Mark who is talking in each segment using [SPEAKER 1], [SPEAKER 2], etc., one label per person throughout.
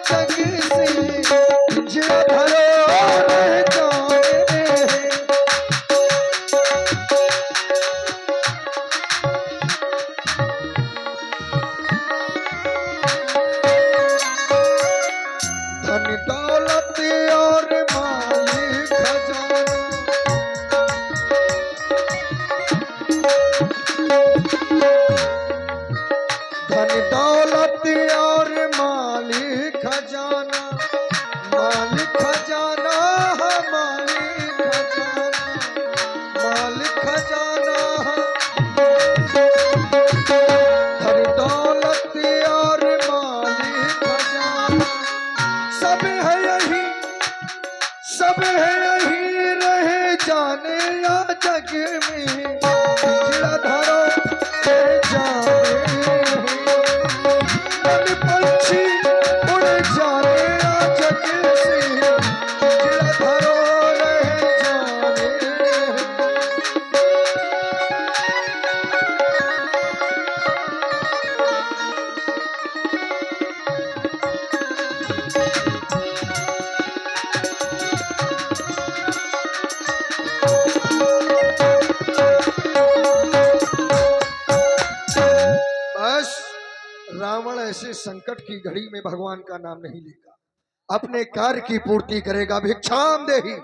[SPEAKER 1] जग से पिंजरा धरो रह जाने धन दौलत और माल खजाना धन दौलत और माल खजाना माल खजाना माल खजाना धन दौलत और माल खजाना सब है यही रह जाने या जग में पिंजरा धरो रह जाने मन पंछी उड़ जाने या जग से पिंजरा धरो रह जाने बस रावण ऐसे संकट की घड़ी में भगवान का नाम नहीं लेगा, अपने कार्य की पूर्ति करेगा। भिक्षाम देहि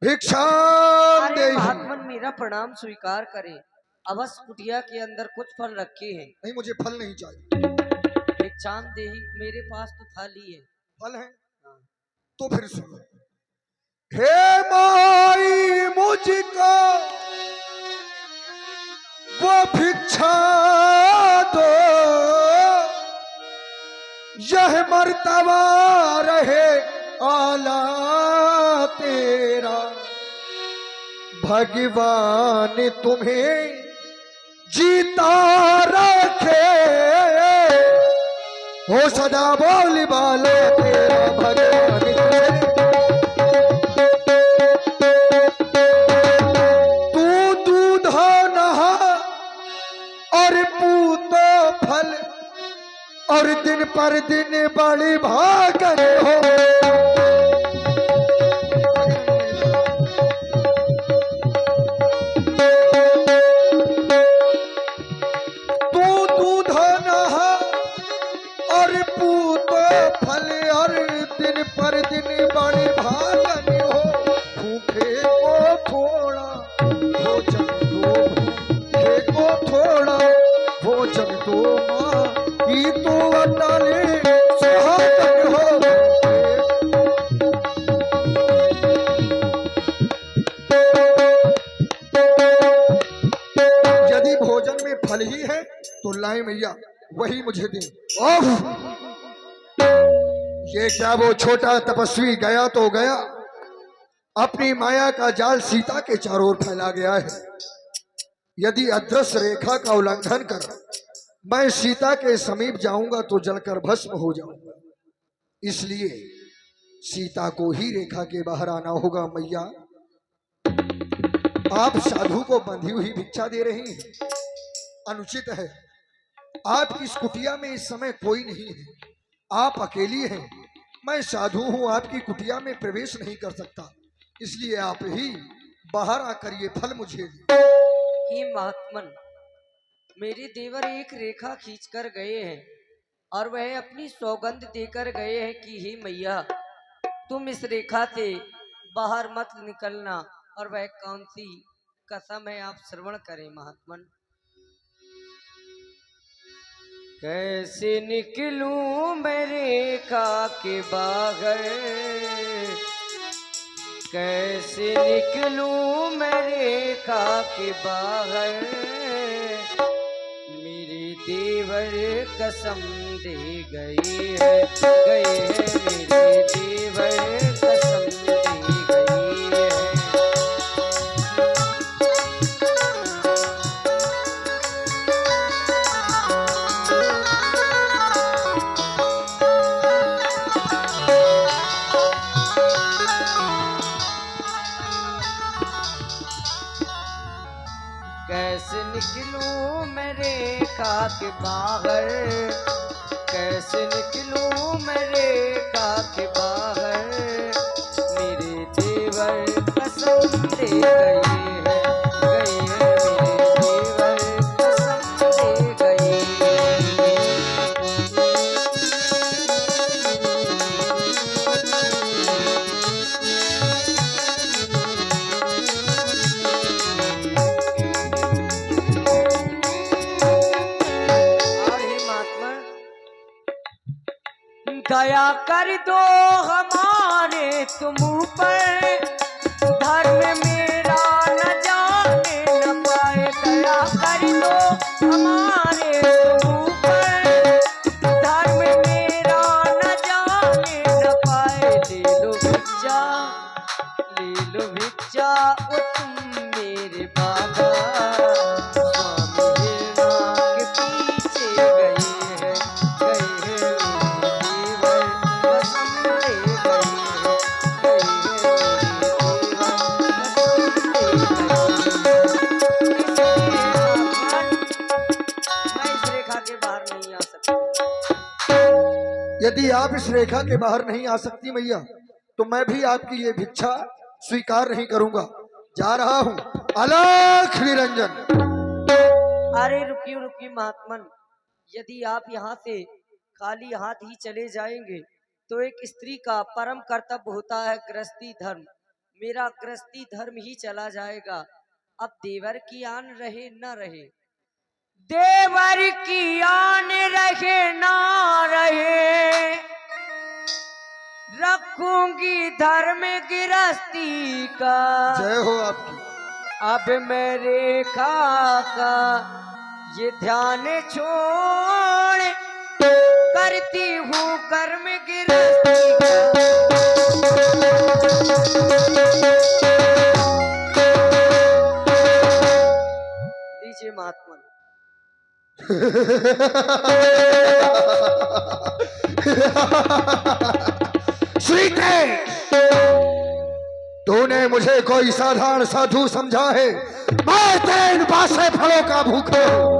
[SPEAKER 1] भिक्षाम
[SPEAKER 2] अरे
[SPEAKER 1] देहि।
[SPEAKER 2] महात्मन मेरा प्रणाम स्वीकार करें। अवश्य कुटिया के अंदर कुछ फल रखे हैं।
[SPEAKER 1] नहीं, मुझे फल नहीं चाहिए।
[SPEAKER 2] भिक्षाम देहि मेरे पास तो थाली है।
[SPEAKER 1] फल है तो फिर सुनो। हे माई मुझको वो भिक्षा दो, यह मर्तबा रहे आला तेरा, भगवान तुम्हें जीता रखे, हो सदा बोल बाले तेरा भगवान तुम्हें। तू दूध नहा और पूतो फल, और दिन पर दिन बड़ी भागन हो। तू दूध नहा और पूतो फल, और दिन पर दिन बड़ी भागन हो। भूखे को थोड़ा भोजन दो, भूखे को थोड़ा भोजन दो माँ, ई तो अटाले सुहागन हो। यदि भोजन में फल ही है तो लाए मैया वही मुझे दे। ओह, ये क्या वो छोटा तपस्वी गया तो गया, अपनी माया का जाल सीता के चारों ओर फैला गया है। यदि अदृश्य रेखा का उल्लंघन कर मैं सीता के समीप जाऊंगा तो जलकर भस्म हो जाऊंगा, इसलिए सीता को ही रेखा के बाहर आना होगा। मैया, आप साधु को बंधी हुई भिक्षा दे रही हैं, अनुचित है। आपकी इस कुटिया में इस समय कोई नहीं है, आप अकेली हैं। मैं साधु हूं, आपकी कुटिया में प्रवेश नहीं कर सकता, इसलिए आप ही बाहर आकर ये फल मुझे दें।
[SPEAKER 2] हे महात्मन, मेरे देवर एक रेखा खींचकर गए हैं और वह अपनी सौगंध देकर गए हैं कि हे मैया, तुम इस रेखा से बाहर मत निकलना। और वह कौन सी कसम है, आप श्रवण करें महात्मन। कैसे निकलूं मैं रेखा के बाहर, कैसे निकलूं मैं रेखा के बाहर, मेरे देवर कसम दे गए हैं मेरे देवर कसम दे गए हैं। कैसे निकलूं मैं रेखा के बाहर, कैसे निकलूं मैं रेखा के बाहर, मेरे देवर कसम दे गए हैं, गए हैं मेरे देवर कसम दे गए हैं। और हे महात्मा, दया कर दो हमारे तुम पर, धर्म मेरा न जाने न पाए। दया कर दो हमारे तुम पर, धर्म मेरा न जाने न पाए। ले लो भिक्षा, ले लो भिक्षा ओ तुम मेरे बाबा, स्वामी हिरणा के पीछे गए हैं, गए हैं मेरे देवर कसम दे गए हैं, गए हैं मेरे देवर कसम दे गए हैं। मैं इस रेखा के बाहर नहीं आ सकती।
[SPEAKER 1] यदि आप इस रेखा के बाहर नहीं आ सकती मैया, तो मैं भी आपकी ये भिक्षा स्वीकार नहीं करूंगा। जा रहा हूं। अलख निरंजन।
[SPEAKER 2] अरे रुकिए रुकिए महात्मन, यदि आप यहाँ से खाली हाथ ही चले जाएंगे तो एक स्त्री का परम कर्तव्य होता है गृहस्थी धर्म। मेरा गृहस्थी धर्म ही चला जाएगा। अब देवर की आन रहे न रहे, देवर की आन रहे ना रहे, रखूंगी धर्म गृहस्थी का।
[SPEAKER 1] जय हो आपकी।
[SPEAKER 2] अब मैं रेखा का ये ध्यान छोड़ करती हूँ कर्म गृहस्थी का। लीजिए महात्मा।
[SPEAKER 1] सीते, तूने मुझे कोई साधारण साधु समझा है? मैं तेन बासे फलों का भूखा हूं।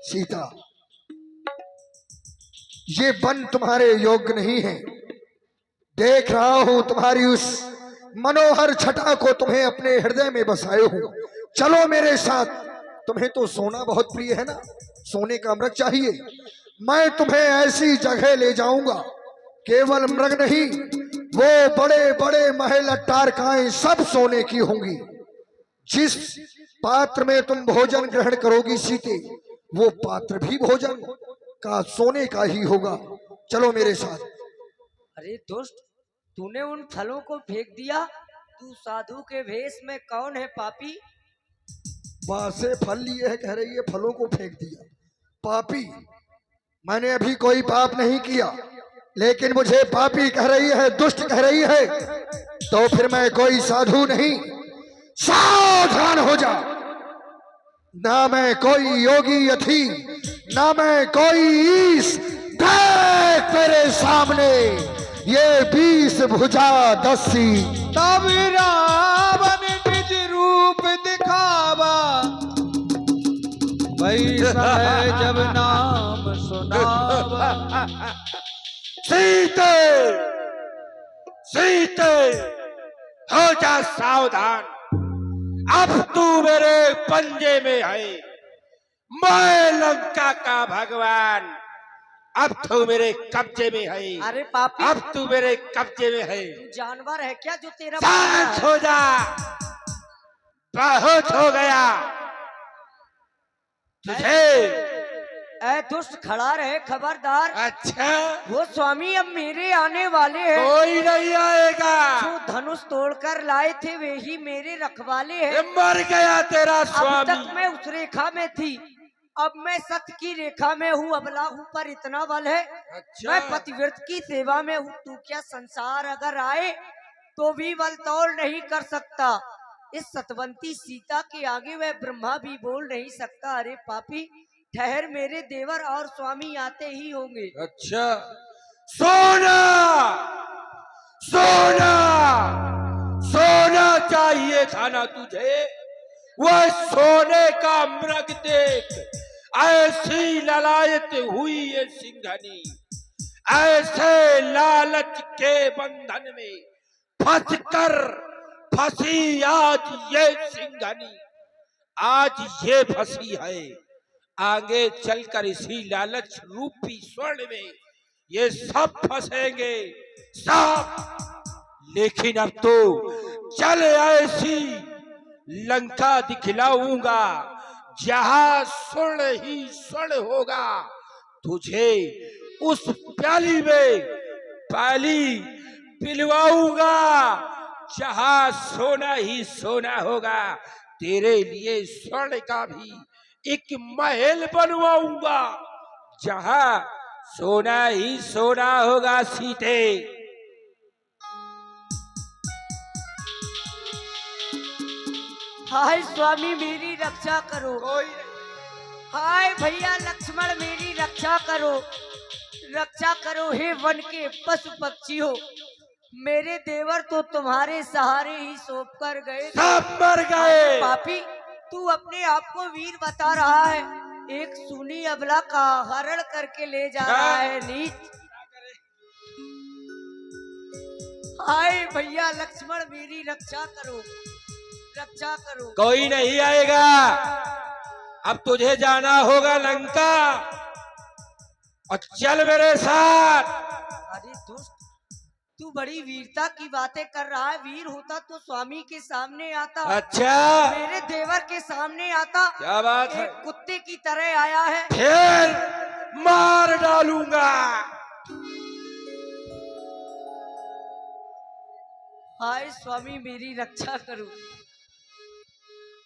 [SPEAKER 1] सीता, ये वन तुम्हारे योग्य नहीं है। देख रहा हूं तुम्हारी उस मनोहर छटा को तुम्हें अपने हृदय में बसाए हूं। चलो मेरे साथ। तुम्हें तो सोना बहुत प्रिय है ना, सोने का मृग चाहिए। मैं तुम्हें ऐसी जगह ले जाऊंगा, केवल मृग नहीं, वो बड़े बड़े महल अट्टारकाएं सब सोने की होंगी। जिस पात्र में तुम भोजन ग्रहण करोगी सीते, वो पात्र भी भोजन का सोने का ही होगा। चलो मेरे साथ।
[SPEAKER 2] अरे दुष्ट, तूने उन फलों को फेंक दिया। तू साधु के भेष में कौन है पापी?
[SPEAKER 1] बासे फल लिए है, कह रही है फलों को फेंक दिया। पापी? मैंने अभी कोई पाप नहीं किया, लेकिन मुझे पापी कह रही है, दुष्ट कह रही है, तो फिर मैं कोई साधु नहीं। सावधान हो जा। ना मैं कोई योगी यथी, ना मैं कोई ईश। देख तेरे सामने ये 20 भुजा दस्सी।
[SPEAKER 3] तब रावण निज रूप दिखावा, वही समय जब नाम सुनावा।
[SPEAKER 4] सीते, सीते, हो जा सावधान। अब तू मेरे पंजे में है, मैं लंका का भगवान। अब तू मेरे कब्जे में है।
[SPEAKER 2] अरे पापी,
[SPEAKER 4] अब तू मेरे कब्जे में है।
[SPEAKER 2] तू जानवर है क्या जो तेरा
[SPEAKER 4] शांत हो जा, बहुत हो गया तुझे।
[SPEAKER 2] ऐ दुष्ट खड़ा रहे, खबरदार।
[SPEAKER 4] अच्छा,
[SPEAKER 2] वो स्वामी अब मेरे आने वाले हैं।
[SPEAKER 4] कोई नहीं आएगा।
[SPEAKER 2] जो धनुष तोड़कर लाए थे वे ही मेरे रखवाले
[SPEAKER 4] ये
[SPEAKER 2] हैं।
[SPEAKER 4] मर गया तेरा
[SPEAKER 2] अब
[SPEAKER 4] स्वामी।
[SPEAKER 2] तक मैं उस रेखा में थी, अब मैं सत्य की रेखा में हूँ। अबला हूँ पर इतना बल है।
[SPEAKER 4] अच्छा।
[SPEAKER 2] मैं पतिव्रत की सेवा में हूँ। तू क्या संसार अगर आए तो भी बल तोड़ नहीं कर सकता। इस सतवंती सीता के आगे वह ब्रह्मा भी बोल नहीं सकता। अरे पापी, ठहर, मेरे देवर और स्वामी आते ही होंगे।
[SPEAKER 4] अच्छा, सोना, सोना, सोना चाहिए था ना तुझे? वह सोने का मृग देख ऐसी ललायत हुई ये सिंघनी, ऐसे लालच के बंधन में फंस कर फंसी आज ये सिंघनी, आज ये फंसी है, आगे चलकर इसी लालच रूपी स्वर्ण में ये सब फंसेंगे सब। लेकिन अब तो चल ऐसी लंका दिखलाऊंगा जहां स्वर्ण ही स्वर्ण होगा, तुझे उस प्याली में प्याली पिलवाऊंगा जहां सोना ही सोना होगा, तेरे लिए स्वर्ण का भी एक महल बनवाऊंगा जहां सोना ही सोना होगा। सीते
[SPEAKER 2] हाय स्वामी मेरी रक्षा करो, हाय भैया लक्ष्मण मेरी रक्षा करो, रक्षा करो हे वन के पशु पक्षी हो। मेरे देवर तो तुम्हारे सहारे ही सौंप कर गए,
[SPEAKER 4] सब मर गए।
[SPEAKER 2] पापी तू अपने आप को वीर बता रहा है, एक सुनी अबला का हरण करके ले जा रहा है नीच। हाय भैया लक्ष्मण मेरी रक्षा करो, रक्षा करो।
[SPEAKER 4] कोई नहीं आएगा, अब तुझे जाना होगा लंका और चल मेरे साथ।
[SPEAKER 2] अरे दोस्त तू बड़ी वीरता की बातें कर रहा है, वीर होता तो स्वामी के सामने आता।
[SPEAKER 4] अच्छा
[SPEAKER 2] मेरे देवर के सामने आता,
[SPEAKER 4] क्या बात है,
[SPEAKER 2] एक कुत्ते की तरह आया है।
[SPEAKER 4] फिर मार डालूंगा।
[SPEAKER 2] हाय स्वामी मेरी रक्षा करो,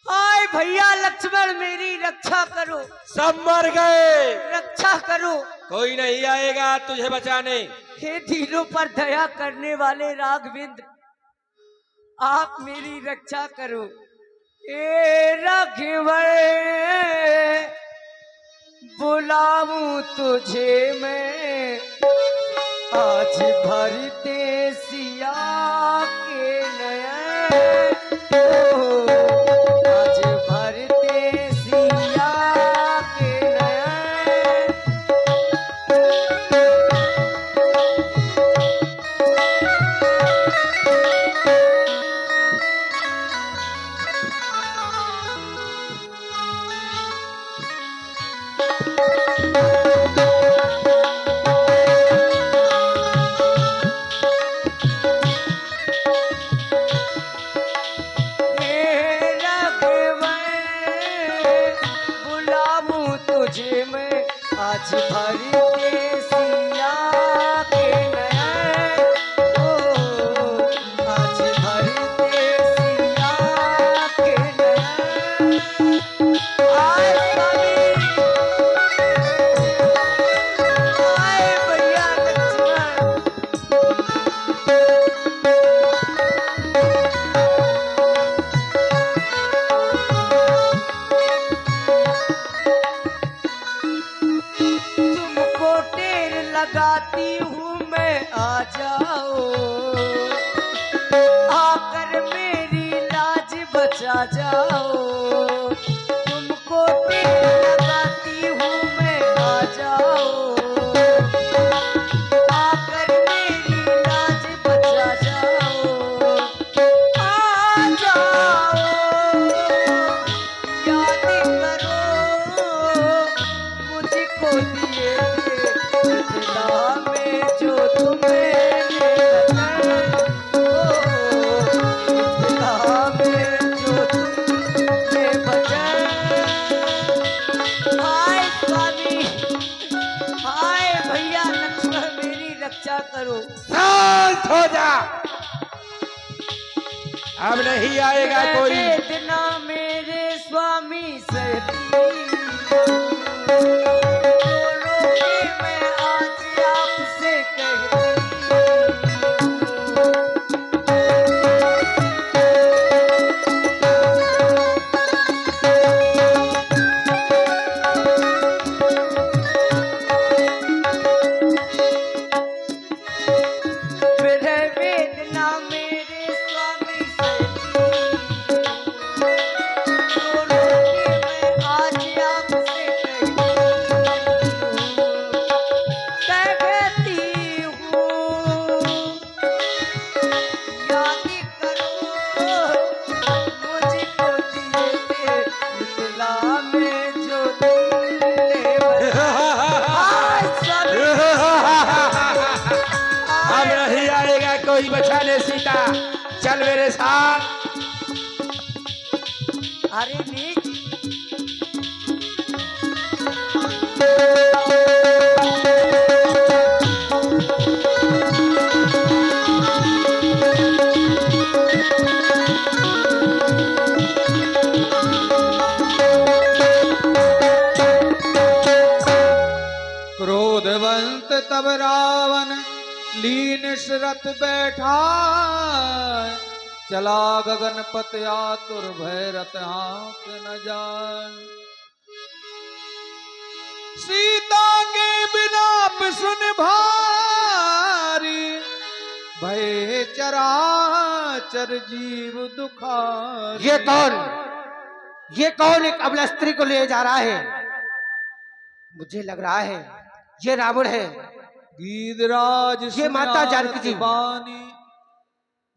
[SPEAKER 2] हाय भैया लक्ष्मण मेरी रक्षा करो,
[SPEAKER 4] सब मर गए,
[SPEAKER 2] रक्षा करो।
[SPEAKER 4] कोई नहीं आएगा तुझे बचाने।
[SPEAKER 2] हे दीनों पर दया करने वाले राघवेंद्र, आप मेरी रक्षा करो। हे राघवर बुलाऊं तुझे मैं, आज भरते सिया के नयन, आज भरते सिया के नयन। तुझे मैं आज भरते सिया के नयन, ओ आज भरते सिया के नयन। आए स्वामी, आए भैया लक्ष्मण, लगाती हूँ मैं आ जाओ, आकर मेरी लाज बचा जाओ। तुमको टेर लगाती हूँ मैं आ जाओ, आकर मेरी लाज बचा जाओ। आ जाओ याद करो मुझको दिए में जो तुम्हें जो तुम्हें बचन। हाय स्वामी, हाय भैया लक्ष्मण मेरी रक्षा करो।
[SPEAKER 4] शांत हो जा, अब नहीं आएगा कोई।
[SPEAKER 2] वेदना मेरे स्वामी से वेदना मेरे स्वामी से
[SPEAKER 3] तब रावण लीन शरत बैठा, चला गगन पत आतुर भय रत आंक न जाए। सीता के बिलाप सुन भारी, भय चराचर जीव दुखारी।
[SPEAKER 5] ये कौन एक अबला स्त्री को ले जा रहा है? मुझे लग रहा है ये रावण है।
[SPEAKER 3] गीधराज
[SPEAKER 5] ये माता जानकी जी,
[SPEAKER 3] बानी,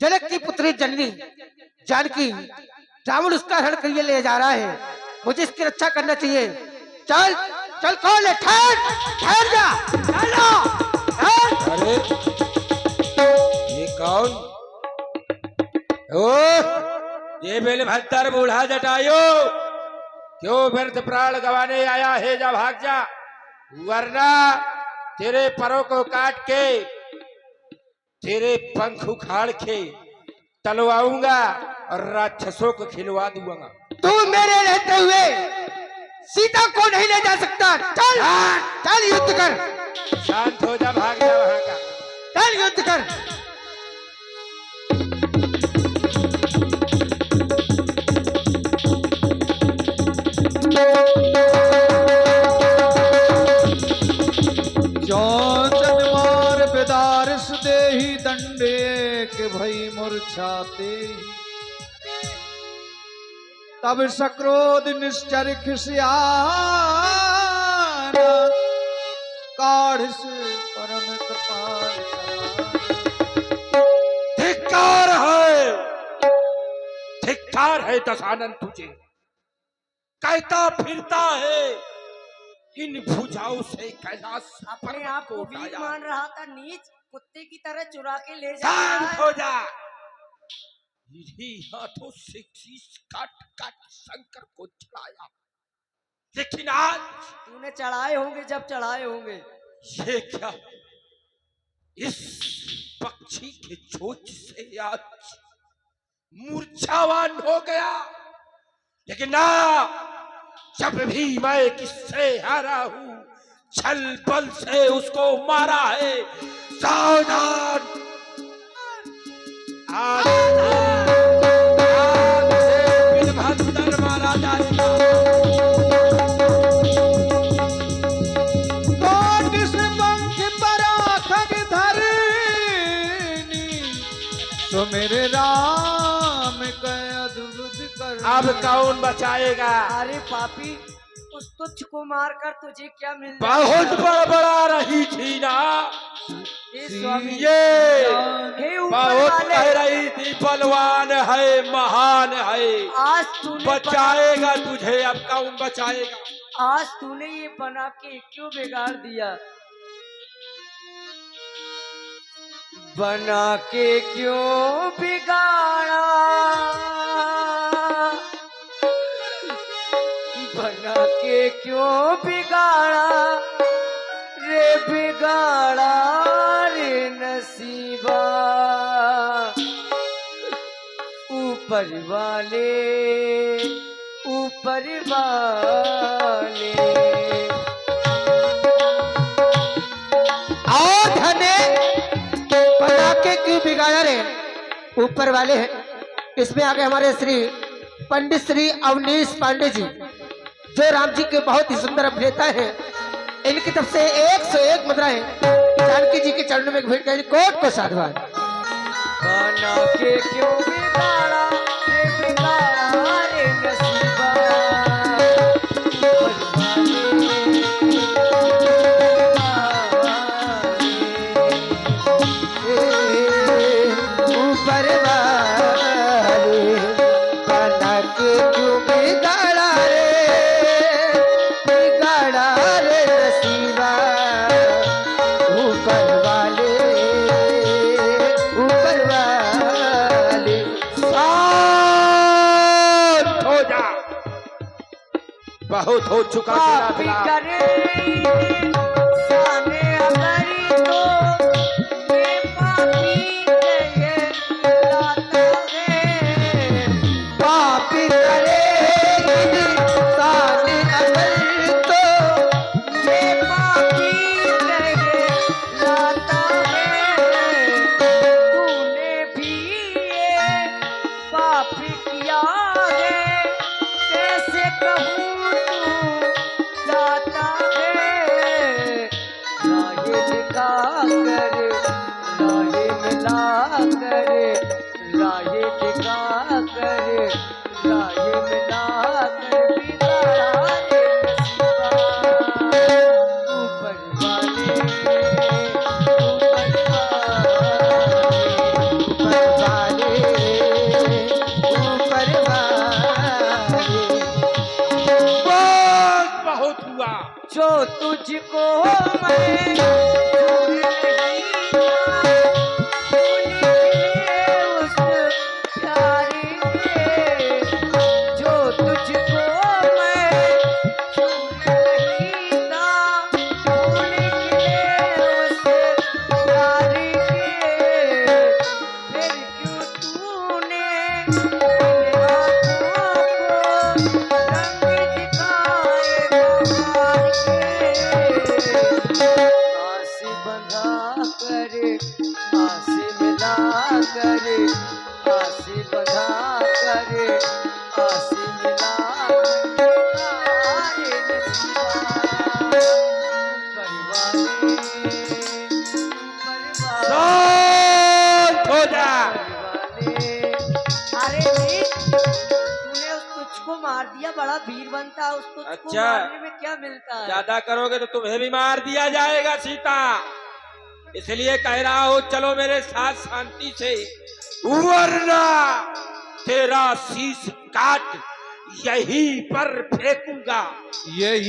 [SPEAKER 5] जनक की पुत्री जननी जानकी, रावण उसका हरण कर ले जा रहा है। मुझे इसकी रक्षा करना चाहिए। चल चल, कौन है? ठहर जा, चलो।
[SPEAKER 4] अरे ये कौन? ओ ये बेलभद्र बूढ़ा जटायु, क्यों व्यर्थ प्राण गंवाने आया है? जा भाग जा, वरना तेरे परों को काट के तेरे पंख उखाड़ के तलवाऊंगा और राक्षसों को खिलवा दूंगा।
[SPEAKER 5] तू मेरे रहते हुए सीता को नहीं ले जा सकता। चल चल, युद्ध कर।
[SPEAKER 4] शांत हो जा, भाग जा वहां का।
[SPEAKER 5] चल युद्ध कर।
[SPEAKER 3] चौचन मार बेदारिस देहि दंडे के भई मूर्छाते। तब सक्रोध निश्चर खिसियाना, काढ़ से परम कृपाल
[SPEAKER 4] धिक्कार है, धिक्कार है दशानन तुझे। कहता फिरता है इन भुजाओं से कैलाश
[SPEAKER 2] अपने
[SPEAKER 4] पर्वत
[SPEAKER 2] आप को वीर
[SPEAKER 4] उठाया।
[SPEAKER 2] मान रहा था, नीच कुत्ते की तरह चुरा के ले जा
[SPEAKER 4] शांत
[SPEAKER 2] रहा है।
[SPEAKER 4] हो जा। इन्हीं हाथों से शीश काट काट शंकर को चढ़ाया, लेकिन आज
[SPEAKER 2] तूने चढ़ाए होंगे जब चढ़ाए होंगे।
[SPEAKER 4] ये क्या, इस पक्षी के चोंच से आज मूर्छावान हो गया। लेकिन ना, जब भी मैं किससे हारा हूं, छल बल से उसको मारा है। सावधान, आज से बिलभद्र मारा जाएगा।
[SPEAKER 3] कोट से पंख पराखग धरनी, तो मेरे राम का अद्भुत कर।
[SPEAKER 4] अब कौन बचाएगा?
[SPEAKER 2] अरे पापी, उस तुच्छ को मारकर तुझे क्या मिल
[SPEAKER 4] बहुत बड़ा रही थी ना
[SPEAKER 2] हे स्वामी,
[SPEAKER 4] ये,
[SPEAKER 2] हे ऊपर
[SPEAKER 4] बहुत
[SPEAKER 2] वाले,
[SPEAKER 4] कह रही थी बलवान है, महान है।
[SPEAKER 2] आज तूने
[SPEAKER 4] बचाएगा तुझे, अब कौन बचाएगा?
[SPEAKER 2] आज तूने ये बना के क्यों बिगाड़ दिया? बना के क्यों बिगाड़ा, बना के क्यों बिगाड़ा रे, बिगाड़ा रे नसीबा। ऊपर वाले, ऊपर वाले।
[SPEAKER 5] आओ धने, बना के क्यों बिगाड़ा रे, ऊपर वाले हैं। इसमें आगे हमारे श्री पंडित श्री अवनीश पांडे जी, जो राम जी के बहुत ही सुंदर अभिनेता हैं, इनकी तरफ से 101 मुद्राएं जानकी जी के चरणों में भेंट कर कोट को साधुवाद।
[SPEAKER 2] बना के क्यों बिगाड़ा रे, बिगाड़ा रे नसीबा।
[SPEAKER 5] ऊपर वाले, बना के क्यों बिगाड़ा रे, बिगाड़ा रे नसीबा। ऊपर वाले, ऊपर वाले।
[SPEAKER 4] शांत हो जा, बहुत हो चुका तेरा
[SPEAKER 2] पापी
[SPEAKER 4] विलाप।
[SPEAKER 2] करे साने अगरी तो ये पापी नहीं लाता है।
[SPEAKER 5] पापी करे इंसान अगर तो,
[SPEAKER 2] ये पापी नहीं
[SPEAKER 4] बहुत हुआ।
[SPEAKER 2] जो तुझको मैं भूल नहीं था, तू निकले उस प्यार के। जो तुझको मैं भूल नहीं था, तू निकले उस प्यार के। फिर क्यों तूने इन आँखों को रंग दिखाए बहार के। आस बंधा कर, आस मिला कर, आस बंधा कर, आस मिला कर नसीबा। परवाने,
[SPEAKER 4] शांत हो जा।
[SPEAKER 2] परवाने। अरे नीत, तूने उस तुझको मार दिया, बड़ा वीर बनता। उस तुझको
[SPEAKER 4] अच्छा।
[SPEAKER 2] मारने में क्या मिलता है?
[SPEAKER 4] ज्यादा करोगे तो तुम्हें भी मार दिया जाएगा सीता, इसलिए कह रहा हूँ चलो मेरे साथ शांति से, वरना तेरा शीश काट यहीं पर फेंकूंगा।
[SPEAKER 3] यही